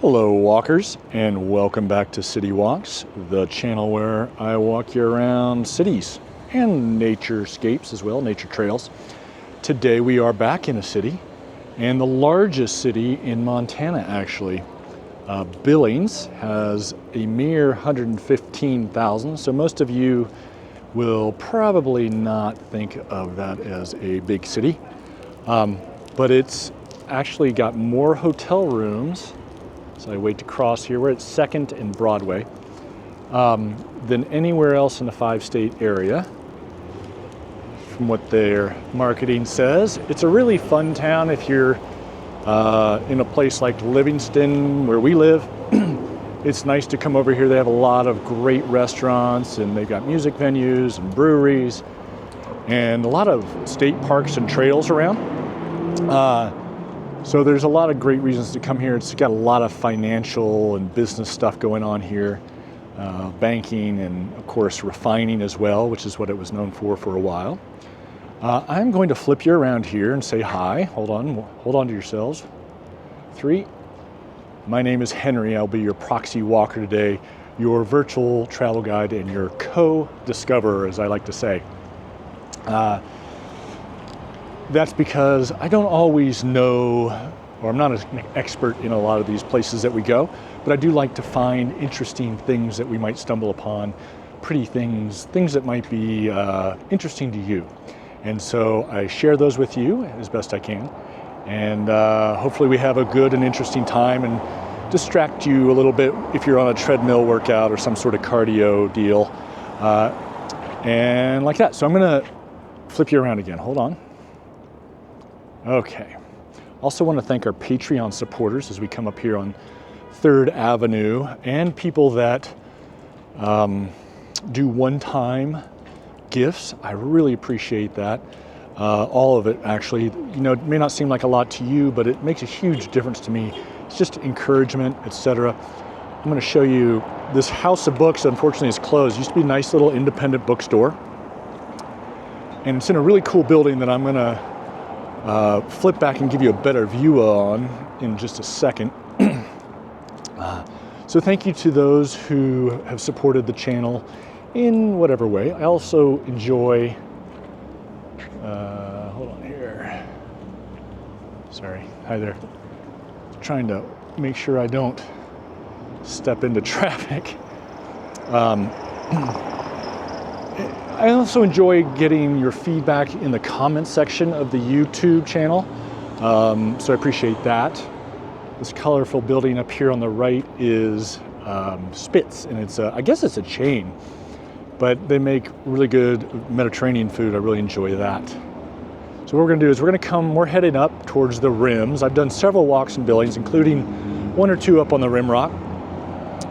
Hello walkers, and welcome back to City Walks, the channel where I walk you around cities and naturescapes as well, nature trails. Today we are back in a city, and the largest city in Montana actually. Billings has a mere 115,000, so most of you will probably not think of that as a big city, but it's actually got more hotel rooms. So I wait to cross here. We're at 2nd and Broadway than anywhere else in the 5-state area. From what their marketing says, it's a really fun town if you're in a place like Livingston, where we live. It's nice to come over here. They have a lot of great restaurants, and they've got music venues and breweries, and a lot of state parks and trails around. So there's a lot of great reasons to come here. It's got a lot of financial and business stuff going on here, banking and of course refining as well, which is what it was known for a while. I'm going to flip you around here and say hi. Hold on to yourselves. 3. My name is Henry. I'll be your proxy walker today, your virtual travel guide and your co-discoverer, as I like to say. That's because I don't always know, or I'm not an expert in a lot of these places that we go, but I do like to find interesting things that we might stumble upon, pretty things that might be interesting to you. And so I share those with you as best I can. And hopefully we have a good and interesting time and distract you a little bit if you're on a treadmill workout or some sort of cardio deal. And like that. So I'm gonna flip you around again. Hold on. Okay. Also want to thank our Patreon supporters as we come up here on 3rd Avenue, and people that do one-time gifts. I really appreciate that. All of it, actually. You know, it may not seem like a lot to you, but it makes a huge difference to me. It's just encouragement, etc. I'm going to show you this house of books. Unfortunately, is closed. It used to be a nice little independent bookstore, and it's in a really cool building that I'm going to flip back and give you a better view on in just a second. So thank you to those who have supported the channel in whatever way. I also enjoy, hold on here. Sorry, hi there. Trying to make sure I don't step into traffic. I also enjoy getting your feedback in the comments section of the YouTube channel, so I appreciate that. This colorful building up here on the right is Spitz, and it's I guess it's a chain, but they make really good Mediterranean food. I really enjoy that. So what we're going to do is we're heading up towards the rims. I've done several walks in Billings, including 1 or 2 up on the Rim Rock.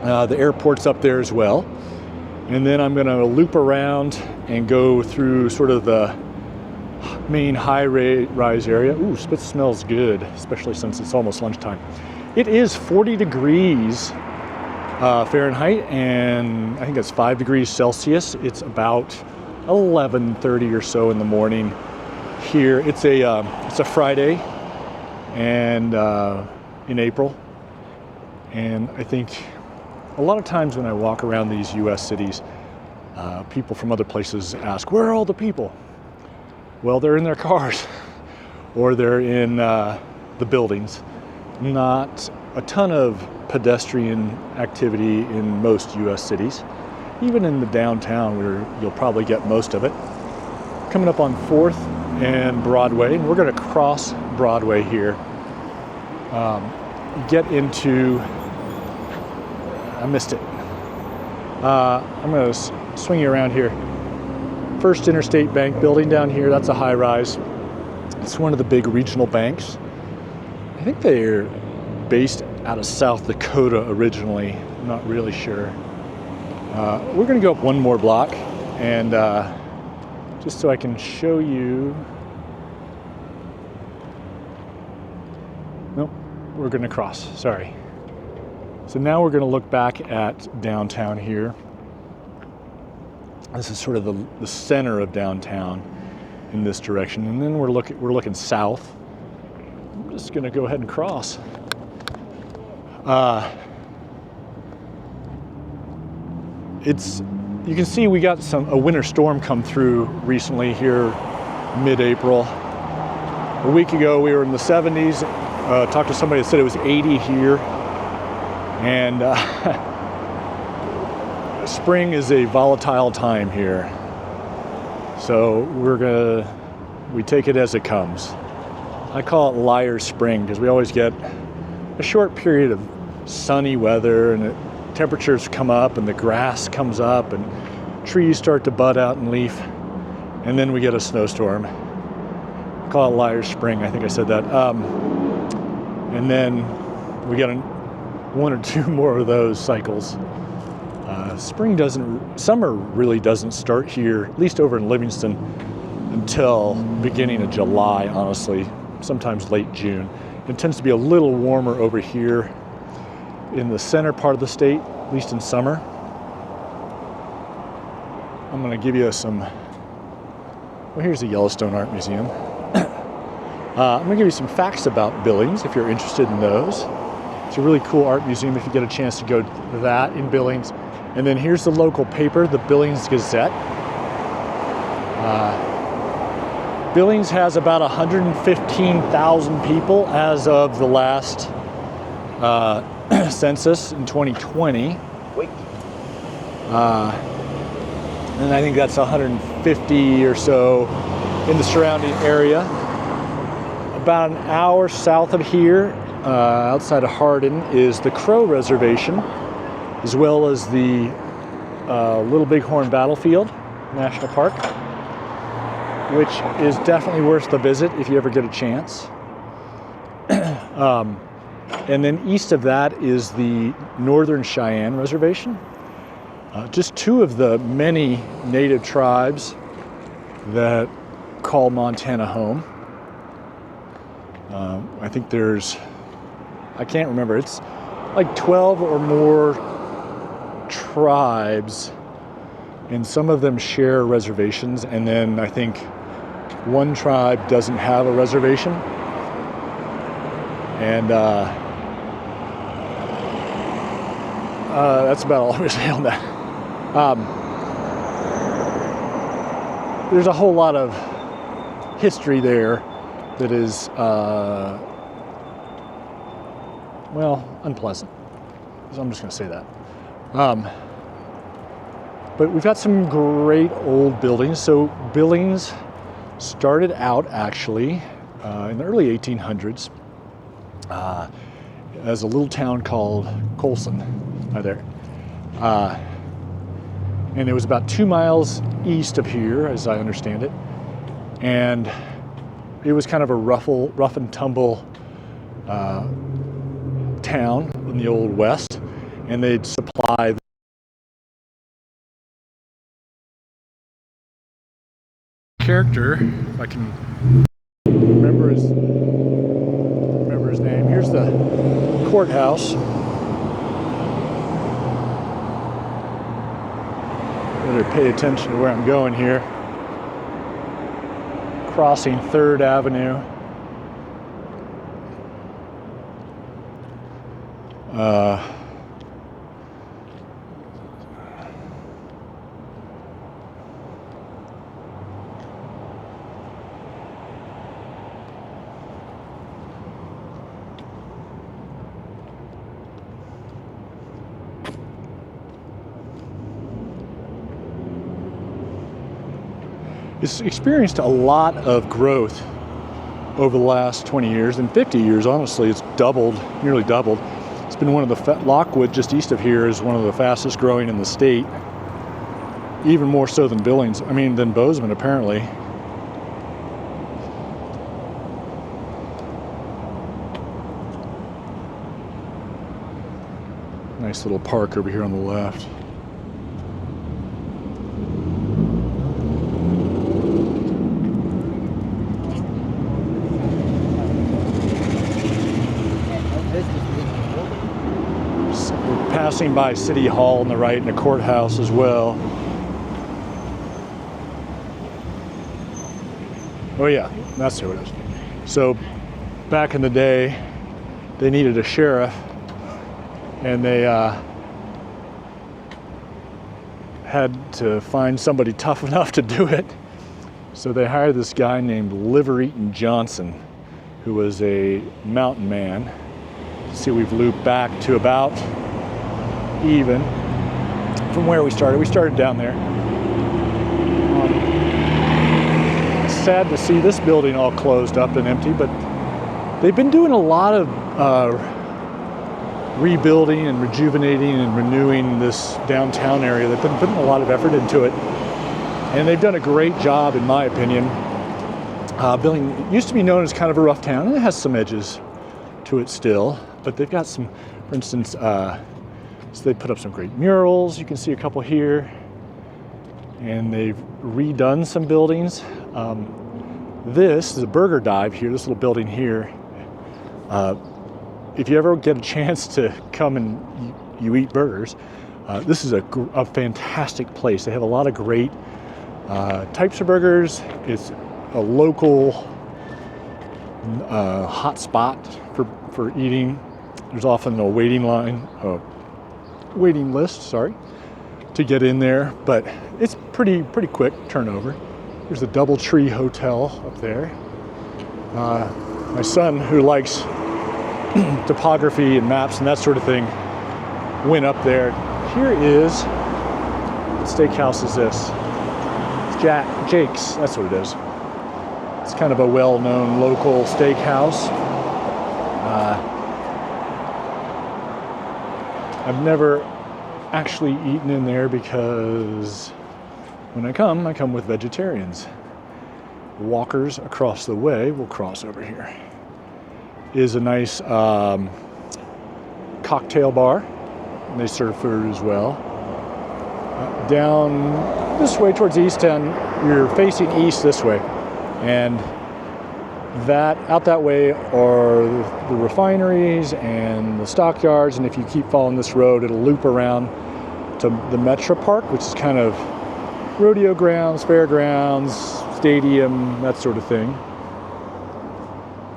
The airport's up there as well. And then I'm going to loop around and go through sort of the main high-rise area. Ooh, Spitz smells good, especially since it's almost lunchtime. It is 40 degrees Fahrenheit, and I think it's 5 degrees Celsius. It's about 11:30 or so in the morning here. It's a Friday, and in April, and I think a lot of times when I walk around these U.S. cities, people from other places ask, where are all the people? Well, they're in their cars or they're in the buildings. Not a ton of pedestrian activity in most U.S. cities, even in the downtown where you'll probably get most of it. Coming up on 4th and Broadway, and we're going to cross Broadway here, get into... I missed it. I'm going to swing you around here. First Interstate Bank building down here, that's a high rise. It's one of the big regional banks. I think they're based out of South Dakota originally. I'm not really sure. We're going to go up one more block, and just so I can show you. Nope, we're going to cross, sorry. So now we're going to look back at downtown here. This is sort of the center of downtown in this direction, and then we're looking south. I'm just going to go ahead and cross. You can see we got a winter storm come through recently here, mid-April. A week ago we were in the 70s. Talked to somebody that said it was 80 here. And spring is a volatile time here. So we take it as it comes. I call it liar's spring because we always get a short period of sunny weather and temperatures come up and the grass comes up and trees start to bud out and leaf, and then we get a snowstorm. I call it liar's spring. I think I said that. And then we get one or two more of those cycles. Summer really doesn't start here, at least over in Livingston, until beginning of July, honestly, sometimes late June. It tends to be a little warmer over here in the center part of the state, at least in summer. I'm going to give you well, here's the Yellowstone Art Museum. I'm going to give you some facts about Billings if you're interested in those. It's a really cool art museum if you get a chance to go to that in Billings. And then here's the local paper, the Billings Gazette. Billings has about 115,000 people as of the last census in 2020. And I think that's 150 or so in the surrounding area. About an hour south of here, outside of Hardin, is the Crow Reservation, as well as the Little Bighorn Battlefield National Park, which is definitely worth the visit if you ever get a chance. And then east of that is the Northern Cheyenne Reservation. Just two of the many native tribes that call Montana home. I think I can't remember, it's like 12 or more tribes, and some of them share reservations, and then I think one tribe doesn't have a reservation. And that's about all I'm going to say on that. There's a whole lot of history there that is, well, unpleasant. So I'm just going to say that. But we've got some great old buildings. So Billings started out actually in the early 1800s as a little town called Colson, right there. And it was about 2 miles east of here, as I understand it. And it was kind of a rough and tumble town in the Old West. And they'd supply character, if I can remember his name. Here's the courthouse. Better pay attention to where I'm going here. Crossing 3rd Avenue. It's experienced a lot of growth over the last 20 years, and 50 years, honestly, it's doubled, nearly doubled. It's been one of the, Lockwood, just east of here, is one of the fastest growing in the state, even more so than than Bozeman, apparently. Nice little park over here on the left. Passing by City Hall on the right and a courthouse as well. Oh yeah, that's who it is. So back in the day, they needed a sheriff, and they had to find somebody tough enough to do it. So they hired this guy named Liver-Eaton Johnson, who was a mountain man. See, we've looped back to about even from where we started. We started down there. Sad to see this building all closed up and empty, but they've been doing a lot of rebuilding and rejuvenating and renewing this downtown area. They've been putting a lot of effort into it, and they've done a great job, in my opinion. Billings used to be known as kind of a rough town, and it has some edges to it still, but they've got some, for instance, so they put up some great murals. You can see a couple here, and they've redone some buildings. This is a burger dive here, this little building here. If you ever get a chance to come and you eat burgers, this is a fantastic place. They have a lot of great types of burgers. It's a local hot spot for eating. There's often a waiting list, to get in there, but it's pretty quick turnover. There's the DoubleTree Hotel up there. My son, who likes topography and maps and that sort of thing, went up there. Here is, what steakhouse is this? It's Jake's, that's what it is. It's kind of a well-known local steakhouse. I've never actually eaten in there because when I come with vegetarians. Walkers across the way, we'll cross over here, is a nice cocktail bar, and they serve food as well. Down this way towards East End, you're facing east this way, and out that way are the refineries and the stockyards, and if you keep following this road, it'll loop around to the Metro Park, which is kind of rodeo grounds, fairgrounds, stadium, that sort of thing.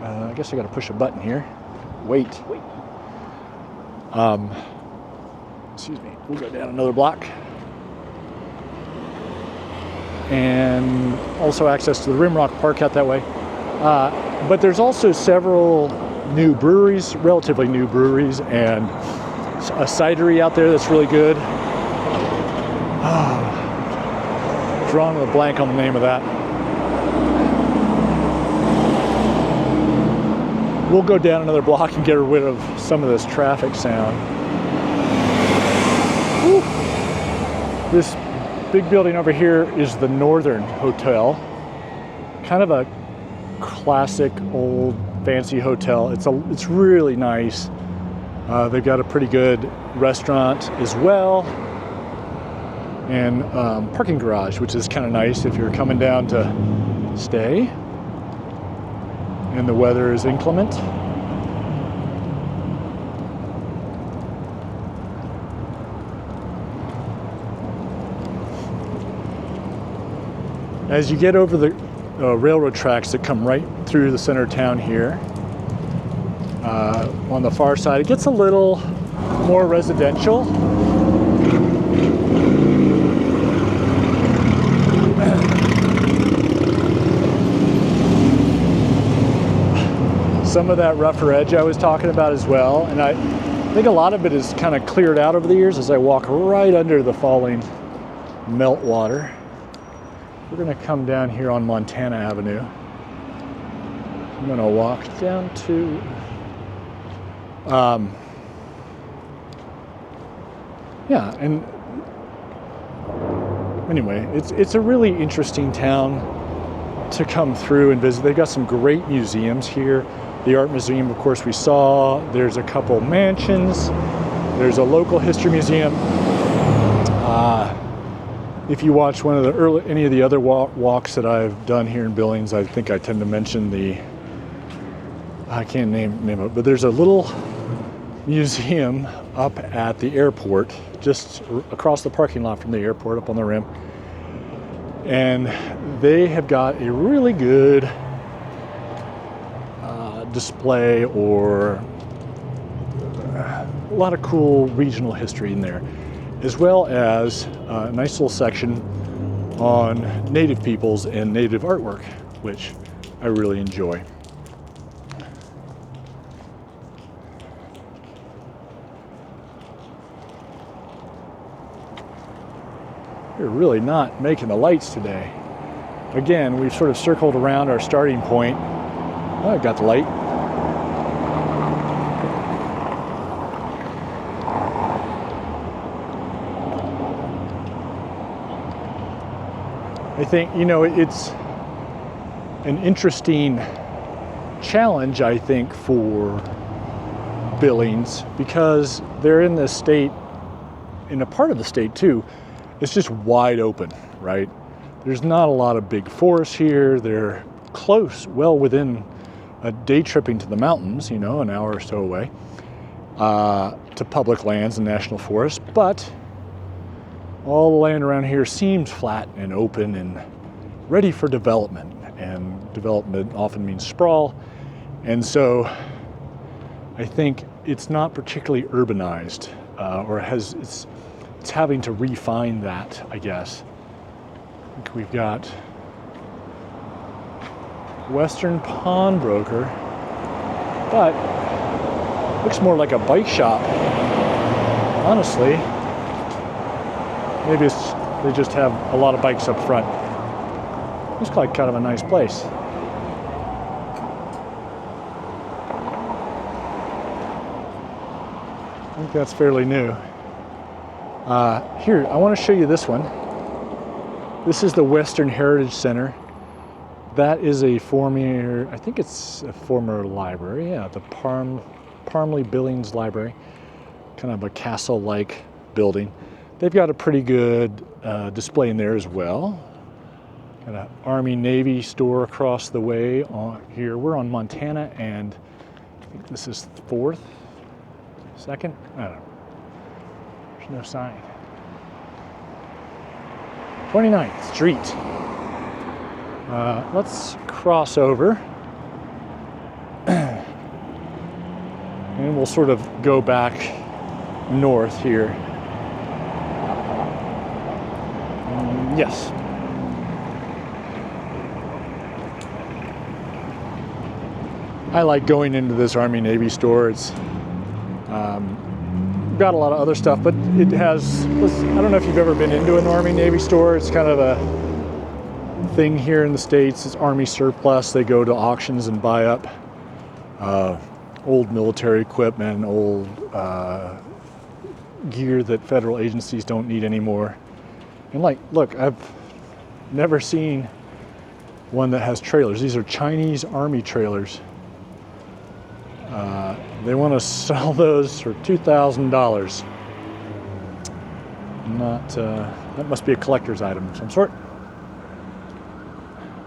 I guess I got to push a button here. Wait. Excuse me. We'll go down another block. And also access to the Rimrock Park out that way. But there's also several new breweries, relatively new breweries, and a cidery out there that's really good. Drawing a blank on the name of that. We'll go down another block and get rid of some of this traffic sound. Woo. This big building over here is the Northern Hotel. Kind of a classic old fancy hotel. It's really nice. They've got a pretty good restaurant as well, and parking garage, which is kind of nice if you're coming down to stay and the weather is inclement. As you get over the railroad tracks that come right through the center of town here, on the far side, it gets a little more residential. Some of that rougher edge I was talking about as well, and I think a lot of it is kind of cleared out over the years as I walk right under the falling meltwater. We're going to come down here on Montana Avenue. I'm going to walk down to yeah, and anyway, it's a really interesting town to come through and visit. They've got some great museums here. The Art Museum, of course, we saw. There's a couple mansions. There's a local history museum. If you watch any of the other walks that I've done here in Billings, I think I tend to mention I can't name it, but there's a little museum up at the airport, just across the parking lot from the airport, up on the rim. And they have got a really good display or a lot of cool regional history in there, as well as a nice little section on native peoples and native artwork, which I really enjoy. We're really not making the lights today. Again, we've sort of circled around our starting point. Oh, I got the light. I think, you know, it's an interesting challenge, I think, for Billings, because they're in this state, in a part of the state too, it's just wide open, right? There's not a lot of big forests here. They're close, well within a day tripping to the mountains, you know, an hour or so away, to public lands and national forests, but all the land around here seems flat and open and ready for development, and development often means sprawl, and so I think it's not particularly urbanized, or it's having to refine that, I guess. I think we've got Western Pawnbroker, but looks more like a bike shop, honestly. Maybe they just have a lot of bikes up front. Looks like kind of a nice place. I think that's fairly new. Here, I want to show you this one. This is the Western Heritage Center. That is a former, I think it's a former library, yeah, the Parmley Billings Library, kind of a castle-like building. They've got a pretty good display in there as well. Got an Army-Navy store across the way on here. We're on Montana, and I think this is 4th, 2nd? I don't know. There's no sign. 29th Street. Let's cross over. And we'll sort of go back north here. Yes. I like going into this Army-Navy store. It's got a lot of other stuff, but it has, I don't know if you've ever been into an Army-Navy store. It's kind of a thing here in the States. It's Army surplus. They go to auctions and buy up old military equipment, old gear that federal agencies don't need anymore. And like, look, I've never seen one that has trailers. These are Chinese Army trailers. They want to sell those for $2,000. That must be a collector's item of some sort.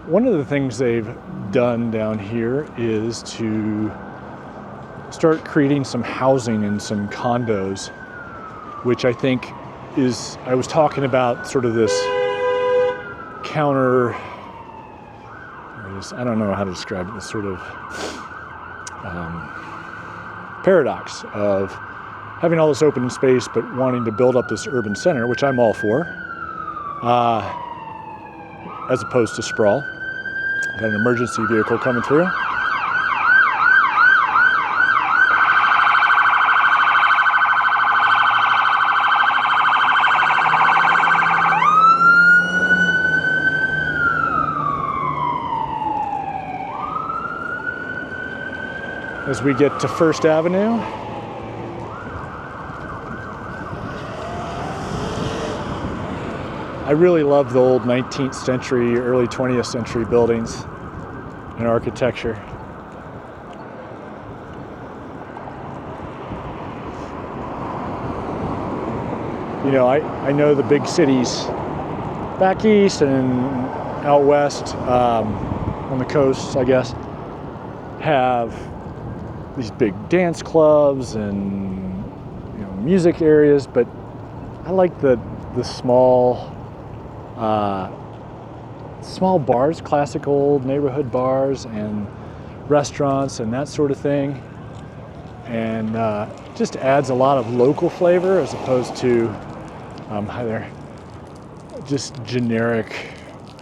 One of the things they've done down here is to start creating some housing and some condos, which I think is, I was talking about sort of this counter, I don't know how to describe it, this sort of paradox of having all this open space but wanting to build up this urban center, which I'm all for, as opposed to sprawl. Got an emergency vehicle coming through. As we get to First Avenue. I really love the old 19th century, early 20th century buildings and architecture. You know, I know the big cities back east and out west, on the coast, I guess, have these big dance clubs and, you know, music areas, but I like the small bars, classic old neighborhood bars and restaurants and that sort of thing. and just adds a lot of local flavor as opposed to hi there, just generic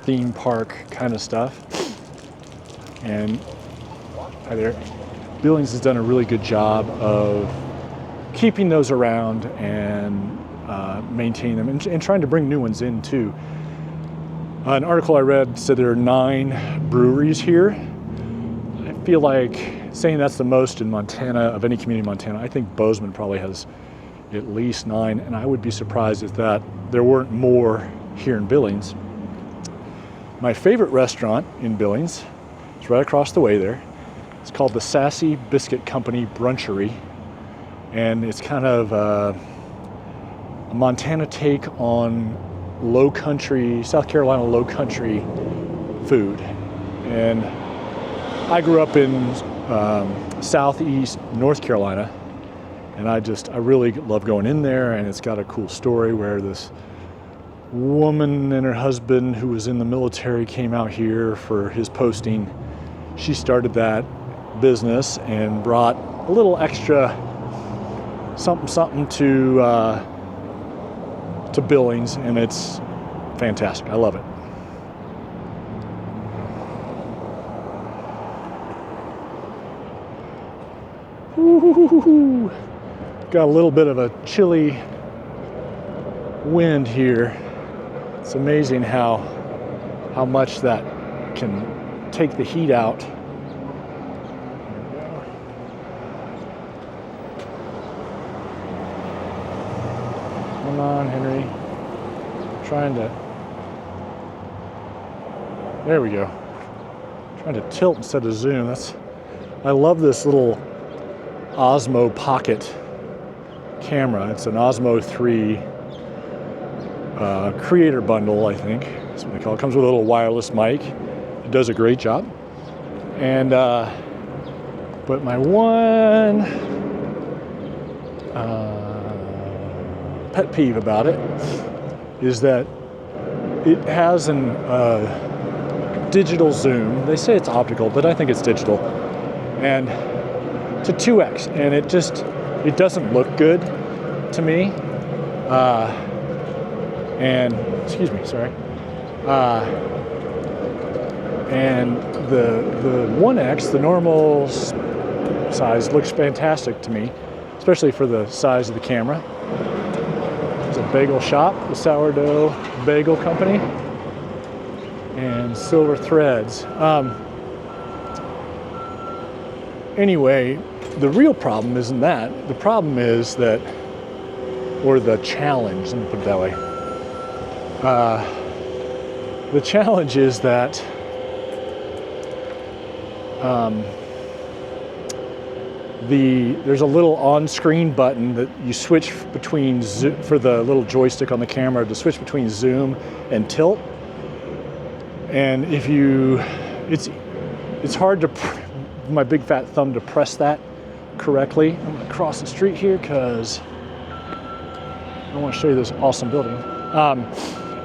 theme park kind of stuff. And hi there, Billings has done a really good job of keeping those around and maintaining them and trying to bring new ones in too. An article I read said there are 9 breweries here. I feel like saying that's the most in Montana, of any community in Montana. I think Bozeman probably has at least 9, and I would be surprised if there weren't more here in Billings. My favorite restaurant in Billings is right across the way there. It's called the Sassy Biscuit Company Brunchery, and it's kind of a Montana take on low country, South Carolina low country food. And I grew up in southeast North Carolina, and I really love going in there, and it's got a cool story where this woman and her husband who was in the military came out here for his posting. She started that business and brought a little extra something to Billings, and it's fantastic. I love it. Ooh, got a little bit of a chilly wind here. It's amazing how much that can take the heat out. Come on, Henry. Trying to. There we go. Trying to tilt instead of zoom. I love this little Osmo Pocket camera. It's an Osmo 3 creator bundle, I think. That's what they call it. It comes with a little wireless mic. It does a great job. And but my one pet peeve about it is that it has an digital zoom. They say it's optical, but I think it's digital. And to 2x, and it doesn't look good to me. And excuse me, sorry. And the 1x, the normal size, looks fantastic to me, especially for the size of the camera. It's a bagel shop, the Sourdough Bagel Company, and Silver Threads. Anyway, the real problem isn't that. The problem is that, or the challenge, let me put it that way. The challenge is that there's a little on-screen button that you switch between for the little joystick on the camera to switch between zoom and tilt. And it's hard to my big fat thumb to press that correctly. I'm gonna cross the street here because I want to show you this awesome building.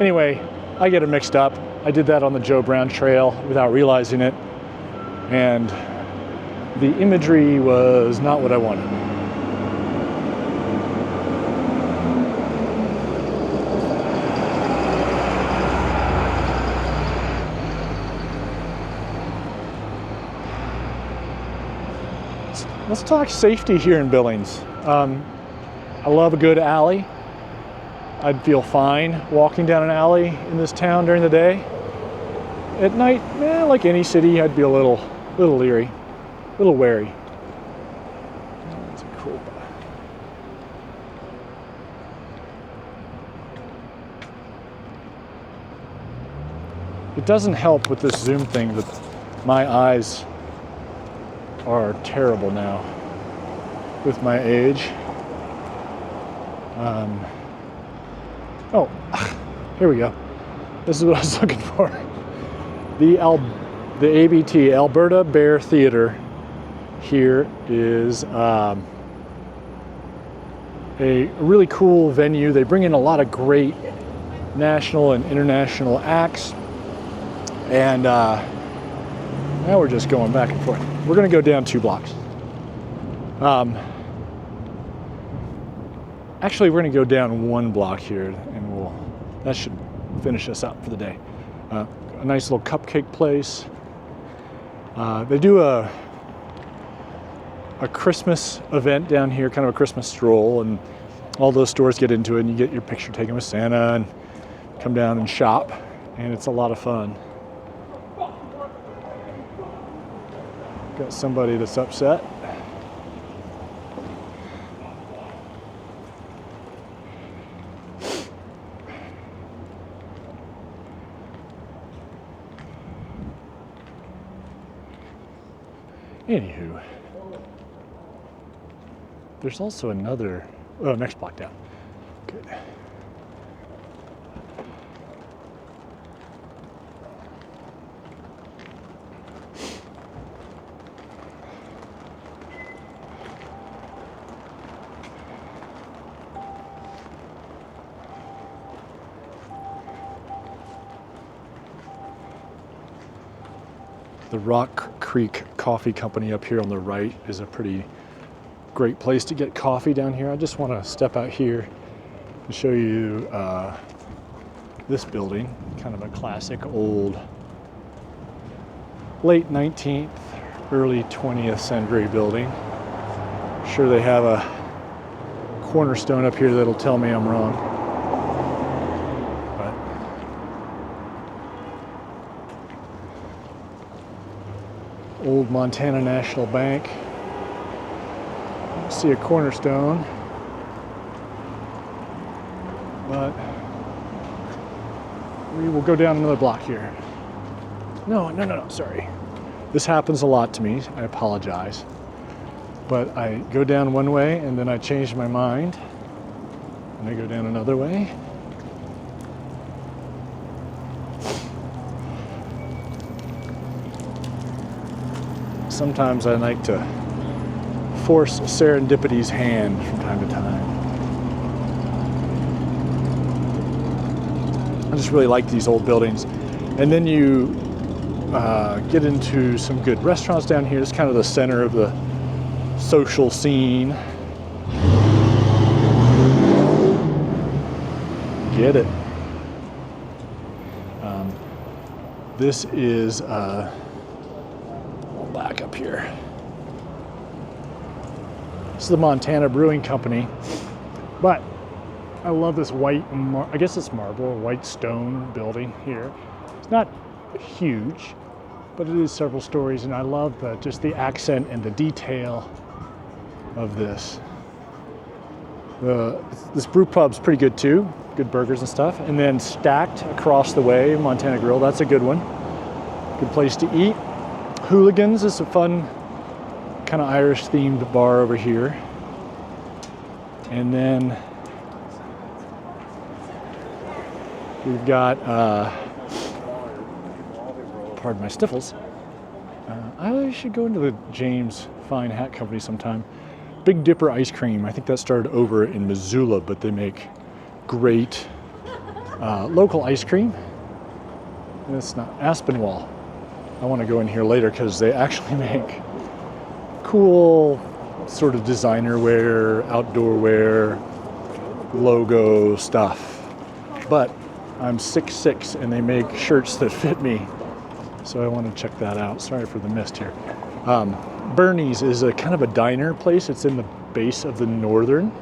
Anyway, I get it mixed up. I did that on the Joe Brown Trail without realizing it, and the imagery was not what I wanted. Let's talk safety here in Billings. I love a good alley. I'd feel fine walking down an alley in this town during the day. At night, like any city, I'd be a little leery, a little wary. That's a cool bar. It doesn't help with this zoom thing that my eyes are terrible now with my age. Oh, here we go. This is what I was looking for. The ABT, Alberta Bear Theater, here is a really cool venue. They bring in a lot of great national and international acts, and now we're just going back and forth. We're going to go down 2 blocks. Actually, we're going to go down one block here, and that should finish us up for the day. A nice little cupcake place. They do a Christmas event down here, kind of a Christmas stroll, and all those stores get into it, and you get your picture taken with Santa and come down and shop, and it's a lot of fun. Got somebody that's upset. Anywho, there's also another, next block down. Good. The Rock Creek Coffee Company up here on the right is a pretty great place to get coffee down here. I just want to step out here to show you this building, kind of a classic old late 19th, early 20th century building. I'm sure they have a cornerstone up here that'll tell me I'm wrong. Old Montana National Bank. See a cornerstone, but we will go down another block here. No, sorry. This happens a lot to me. I apologize. But I go down one way and then I change my mind and I go down another way. Sometimes I like to force serendipity's hand from time to time. I just really like these old buildings. And then you get into some good restaurants down here. It's kind of the center of the social scene. Get it. This is back up here. This is the Montana Brewing Company, but I love this white, I guess it's marble, white stone building here. It's not huge, but it is several stories, and I love just the accent and the detail of this. This brew pub's pretty good too, good burgers and stuff. And then stacked across the way, Montana Grill, that's a good one. Good place to eat. Hooligans is a fun kind of Irish themed bar over here. And then we've got, pardon my sniffles, I should go into the James Fine Hat Company sometime. Big Dipper ice cream, I think that started over in Missoula, but they make great local ice cream. And it's not Aspinwall. I want to go in here later because they actually make cool sort of designer wear, outdoor wear, logo stuff. But I'm 6'6" and they make shirts that fit me. So I want to check that out. Sorry for the mist here. Bernie's is a kind of a diner place. It's in the base of the Northern,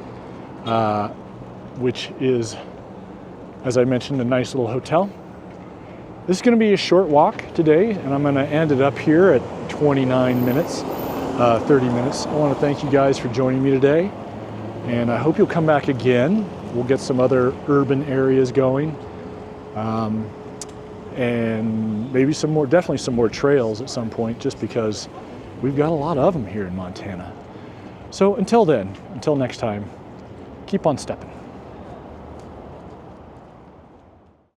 which is, as I mentioned, a nice little hotel. This is going to be a short walk today, and I'm going to end it up here at 29 minutes, 30 minutes. I want to thank you guys for joining me today, and I hope you'll come back again. We'll get some other urban areas going, and maybe definitely some more trails at some point, just because we've got a lot of them here in Montana. So until then, until next time, keep on stepping.